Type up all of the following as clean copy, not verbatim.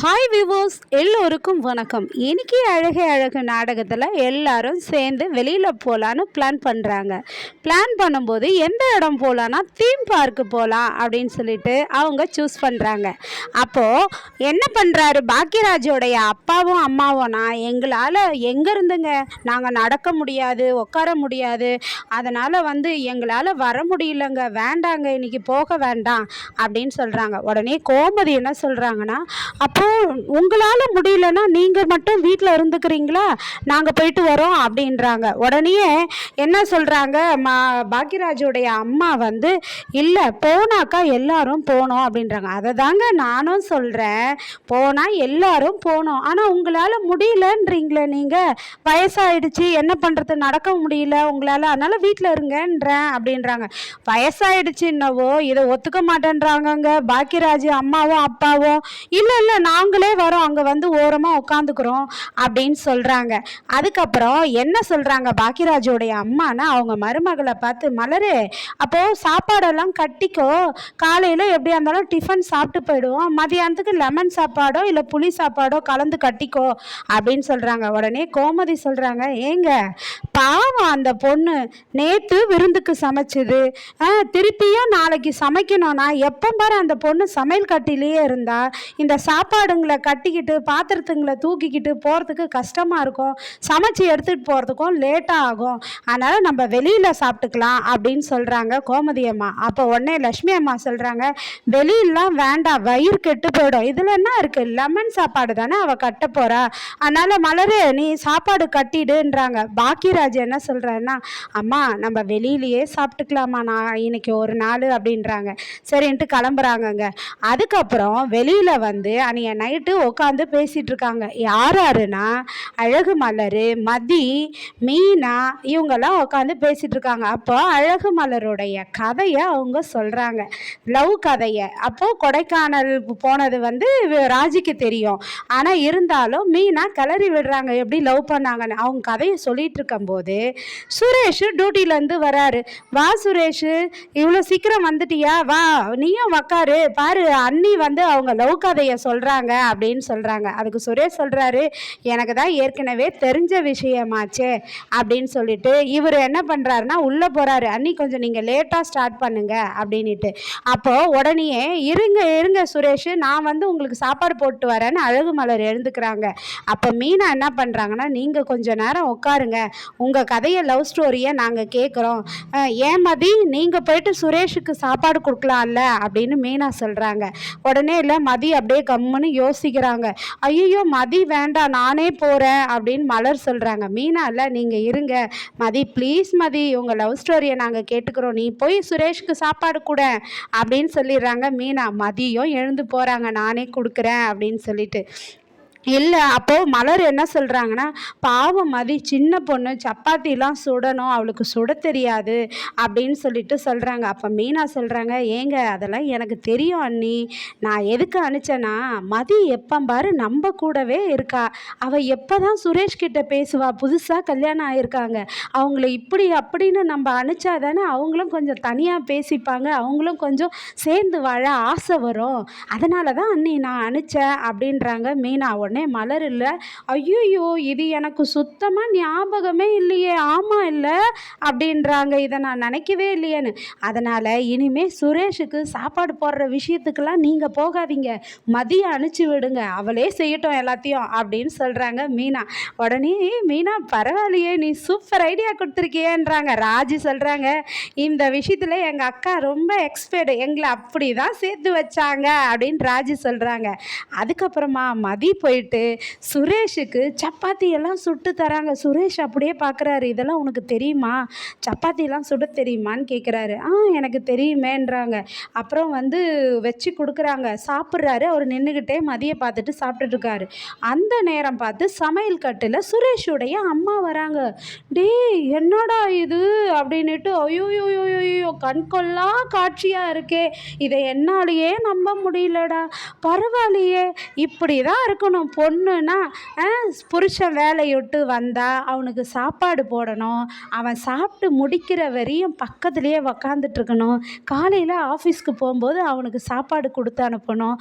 Hi விவோஸ், எல்லோருக்கும் வணக்கம். இன்னைக்கு அழகே அழகு நாடகத்தில் எல்லாரும் சேர்ந்து வெளியில் போகலான்னு பிளான் பண்ணுறாங்க. பிளான் பண்ணும்போது எந்த இடம் போகலான்னா தீம் பார்க்கு போகலாம் அப்படின்னு சொல்லிட்டு அவங்க சூஸ் பண்ணுறாங்க. அப்போது என்ன பண்ணுறாரு பாக்கியராஜோடைய அப்பாவும் அம்மாவும், நான் எங்களால் எங்கே இருந்துங்க நாங்கள் நடக்க முடியாது, உட்கார முடியாது, அதனால் எங்களால் வர முடியலங்க, வேண்டாங்க, இன்னைக்கு போக வேண்டாம் அப்படின்னு சொல்கிறாங்க. உடனே கோமதி என்ன சொல்கிறாங்கன்னா, அப்போ உங்களால் முடியலன்னா நீங்கள் மட்டும் வீட்டில் இருந்துக்கிறீங்களா, நாங்கள் போயிட்டு வரோம் அப்படின்றாங்க. உடனே என்ன சொல்கிறாங்க, பாக்கியராஜுடைய அம்மா இல்லை போனாக்கா எல்லாரும் போனோம் அப்படின்றாங்க. அதை தாங்க நானும் சொல்கிறேன், போனால் எல்லாரும் போனோம், ஆனால் உங்களால் முடியலன்றீங்களே, நீங்கள் வயசாயிடுச்சு, என்ன பண்ணுறது, நடக்க முடியல உங்களால், அதனால் வீட்டில் இருங்கன்றேன் அப்படின்றாங்க. வயசாயிடுச்சு என்னவோ இதை ஒத்துக்க மாட்டேன்றாங்கங்க பாக்கியராஜ் அம்மாவும் அப்பாவும். இல்லை இல்லை நாங்களே வரோம், அங்கே ஓரமாக உட்காந்துக்கிறோம் அப்படின்னு சொல்கிறாங்க. அதுக்கப்புறம் என்ன சொல்கிறாங்க பாக்கியராஜோடைய அம்மானா, அவங்க மருமகளை பார்த்து, மலரே அப்போது சாப்பாடெல்லாம் கட்டிக்கோ, காலையில் எப்படியா இருந்தாலும் டிஃபன் சாப்பிட்டு போயிடுவோம், மதியானத்துக்கு லெமன் சாப்பாடோ இல்லை புளி சாப்பாடோ கலந்து கட்டிக்கோ அப்படின்னு சொல்கிறாங்க. உடனே கோமதி சொல்கிறாங்க, ஏங்க பாவம் அந்த பொண்ணு நேற்று விருந்துக்கு சமைச்சுது, திருப்பியும் நாளைக்கு சமைக்கணும்னா எப்போ பாரு அந்த பொண்ணு சமையல் கட்டிலேயே இருந்தா இந்த சாப்பாடுங்களை கட்டிக்கிட்டு பாத்திரத்துங்களை தூக்கிக்கிட்டு போகிறதுக்கு கஷ்டமாக இருக்கும், சமைச்சு எடுத்துகிட்டு போகிறதுக்கும் லேட்டாக ஆகும், அதனால் நம்ம வெளியில் சாப்பிட்டுக்கலாம் அப்படின்னு சொல்கிறாங்க கோமதி அம்மா. அப்போ உடனே லக்ஷ்மி அம்மா சொல்கிறாங்க, வெளியிலாம் வேண்டாம், வயிறு கெட்டு போயிடும், இதில் என்ன இருக்குது, லெமன் சாப்பாடு தானே அவள் கட்ட போகிறா, அதனால் மலரு நீ சாப்பாடு கட்டிடுன்றாங்க. பாக்கியராஜ் என்ன சொல்கிறாருன்னா, அம்மா நம்ம வெளியிலேயே சாப்பிட்டுக்கலாமா, நான் இன்னைக்கு ஒரு நாள் அப்படின்றாங்க. சரின்ட்டு கிளம்புறாங்கங்க. அதுக்கப்புறம் வெளியில் அன்றைய நைட்டு உட்காந்து பேசிகிட்டு இருக்காங்க. யாருன்னா அழகு மலர், மதி, மீனா, இவங்கெல்லாம் உட்காந்து பேசிகிட்டு இருக்காங்க. அப்போ அழகு மலருடைய கதையை அவங்க சொல்கிறாங்க, லவ் கதையை. அப்போது கொடைக்கானல் போனது ராஜிக்கு தெரியும், ஆனால் இருந்தாலும் மீனா கிளறி விடுறாங்க எப்படி லவ் பண்ணாங்கன்னு. அவங்க கதையை சொல்லிட்டு இருக்கும்போது சுரேஷ் டியூட்டிலேருந்து வராரு. வா சுரேஷ், இவ்வளோ சீக்கிரம் வந்துட்டியா, வா நீயும் உக்காரு, பாரு அண்ணி அவங்க லவ் கதையை சொல்கிறாங்க அப்படின்னு சொல்கிறாங்க. அதுக்கு சுரேஷ் சொல்கிறாரு, எனக்கு தான் ஏற்கனவே தெரிஞ்ச விஷயமாச்சே அப்படின்னு சொல்லிட்டு இவர் என்ன பண்ணுறாருன்னா உள்ளே போகிறாரு. அண்ணி கொஞ்சம் நீங்கள் லேட்டாக ஸ்டார்ட் பண்ணுங்க அப்படின்ட்டு. அப்போது உடனே இருங்க இருங்க சுரேஷ், நான் உங்களுக்கு சாப்பாடு போட்டு வரேன்னு அழகு மலர் எழுந்துக்கிறாங்க. அப்போ மீனா என்ன பண்ணுறாங்கன்னா, நீங்கள் கொஞ்சம் நேரம் உட்காருங்க, உங்கள் கதையை லவ் ஸ்டோரியை நாங்கள் கேட்குறோம், ஏன் மதி நீங்கள் போயிட்டு சுரேஷுக்கு சாப்பாடு கொடுக்கலாம்ல அப்படின்னு மீனா சொல்கிறாங்க. உடனே இல்லை மதி அப்படியே கம்முன்னு யோசிக்கிறாங்க. ஐயோ மதி வேண்டாம் நானே போகிறேன் அப்படின்னு மலர் சொல்கிறாங்க. மீனா இல்லை நீங்கள் இருங்க மதி, ப்ளீஸ் மதி, உங்கள் லவ் ஸ்டோரியை நாங்கள் கேட்டுக்கிறோம், நீ போய் சுரேஷுக்கு சாப்பாடு கூட அப்படின்னு சொல்லிடுறாங்க மீனா. மதியும் எழுந்து போகிறாங்க, நானே கொடுக்குறேன் அப்படின்னு சொல்லிட்டு. இல்லை அப்போது மலர் என்ன சொல்கிறாங்கன்னா, பாவம் மதி சின்ன பொண்ணு, சப்பாத்திலாம் சுடணும், அவளுக்கு சுட தெரியாது அப்படின்னு சொல்லிட்டு சொல்கிறாங்க. அப்போ மீனா சொல்கிறாங்க, ஏங்க அதெல்லாம் எனக்கு தெரியும் அண்ணி, நான் எதுக்கு அனுப்பிச்சேன்னா மதி எப்போ பாரு நம்ம கூடவே இருக்கா, அவள் எப்போ தான் சுரேஷ்கிட்ட பேசுவா, புதுசாக கல்யாணம் ஆகியிருக்காங்க, அவங்கள இப்படி அப்படின்னு நம்ம அனுப்பிச்சா தானே அவங்களும் கொஞ்சம் தனியாக பேசிப்பாங்க, அவங்களும் கொஞ்சம் சேர்ந்து வாழ ஆசை வரும், அதனால தான் அண்ணி நான் அனுப்பிச்சேன் அப்படின்றாங்க மீனா. உடனே மலர் இல்லை, ஐயோ இது எனக்கு சுத்தமாக ஞாபகமே இல்லையே, ஆமாம் இல்லை அப்படின்றாங்க, இதை நான் நினைக்கவே இல்லையேன்னு. அதனால் இனிமேல் சுரேஷுக்கு சாப்பாடு போடுற விஷயத்துக்கெல்லாம் நீங்கள் போகாதீங்க, மதியம் அனுப்பிச்சி விடுங்க, அவளே செய்யட்டும் எல்லாத்தையும் அப்படின்னு சொல்கிறாங்க மீனா. உடனே மீனா பரவாயில்லையே, நீ சூப்பர் ஐடியா கொடுத்துருக்கியேன்றாங்க. ராஜி சொல்கிறாங்க, இந்த விஷயத்தில் எங்கள் அக்கா ரொம்ப எக்ஸ்பர்ட், எங்களை அப்படி தான் சேர்த்து வச்சாங்க அப்படின்னு ராஜி சொல்கிறாங்க. அதுக்கப்புறமா மதி போயிட்டு சுரேஷுக்கு சப்பாத்தி எல்லாம் சுட்டு தராங்க. சுரேஷ் அப்படியே பார்க்குறாரு, இதெல்லாம் உனக்கு தெரியுமா, சப்பாத்திலாம் சுட தெரியுமான்னு கேட்குறாரு. எனக்கு தெரியுமேன்றாங்க. அப்புறம் வச்சு கொடுக்குறாங்க, சாப்பிட்றாரு. அவர் நின்றுக்கிட்டே மதியை பார்த்துட்டு சாப்பிட்டுட்ருக்காரு. அந்த நேரம் பார்த்து சமையல் கட்டில் சுரேஷுடைய அம்மா வராங்க. டே என்னடா இது அப்படின்ட்டு, ஐயோயோயோயோ கண்கொள்ளா காட்சியாக இருக்கே, இதை என்னாலேயே நம்ப முடியலடா, பரவாயில்லையே, இப்படி தான் இருக்கணும், பொண்ணுன்னா புருஷன் வேலையை விட்டு வந்தால் அவனுக்கு சாப்பாடு போடணும், அவன் சாப்பிட்டு முடிக்கிற வரையும் பக்கத்துலேயே உக்காந்துட்ருக்கணும், காலையில் ஆஃபீஸ்க்கு போகும்போது அவனுக்கு சாப்பாடு கொடுத்து அனுப்பணும்,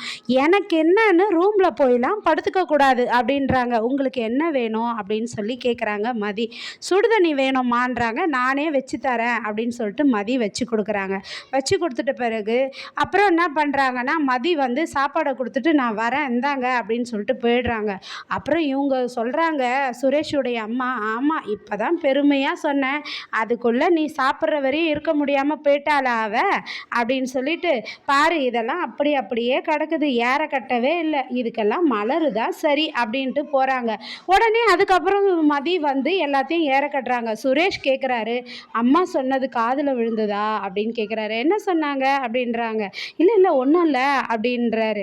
எனக்கு என்னன்னு ரூமில் போயெல்லாம் படுத்துக்கக்கூடாது அப்படின்றாங்க. உங்களுக்கு என்ன வேணும் அப்படின்னு சொல்லி கேட்குறாங்க மதி. சுடுதண்ணி வேணுமான்றாங்க. நானே வச்சு தரேன் அப்படின்னு சொல்லிட்டு மதி வச்சு கொடுக்குறாங்க. வச்சு கொடுத்துட்ட பிறகு அப்புறம் என்ன பண்ணுறாங்கன்னா, மதி வந்து சாப்பாடை கொடுத்துட்டு நான் வரேன் இந்தாங்க அப்படின்னு சொல்லிட்டு போயிடுறாங்க. அப்புறம் இவங்க சொல்கிறாங்க, சுரேஷுடைய அம்மா, ஆமாம் இப்போ தான் பெருமையாக சொன்னேன், அதுக்குள்ளே நீ சாப்பிட்ற வரையும் இருக்க முடியாமல் போயிட்டாளா அவ அப்படின்னு சொல்லிட்டு, பாரு இதெல்லாம் அப்படியே கிடக்குது, ஏற கட்டவே இல்லை, இதுக்கெல்லாம் மலரு தான் சரி அப்படின்ட்டு போகிறாங்க. உடனே அதுக்கப்புறம் மதி வந்து எல்லாத்தையும் ஏற கட்டுறாங்க. சுரேஷ் கேட்குறாரு, அம்மா சொன்னது காதில் விழுந்ததா அப்படின்னு கேட்குறாரு. என்ன சொன்னாங்க அப்படின்றாங்க. இல்லை ஒன்றும் இல்லை அப்படின்றாரு.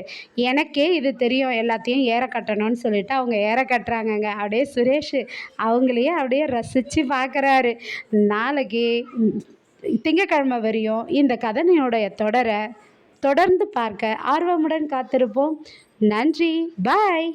எனக்கே இது தெரியும் எல்லாத்தையும் ஏற கட்டணும்னு சொல்லிட்டு அவங்க ஏற கட்டுறாங்கங்க. அப்படியே சுரேஷ் அவங்களையே அப்படியே ரசித்து பார்க்குறாரு. நாளைக்கு திங்கக்கிழமை வரையும் இந்த கதனையோடைய தொடரை தொடர்ந்து பார்க்க ஆர்வமுடன் காத்திருப்போம். நன்றி. பாய்.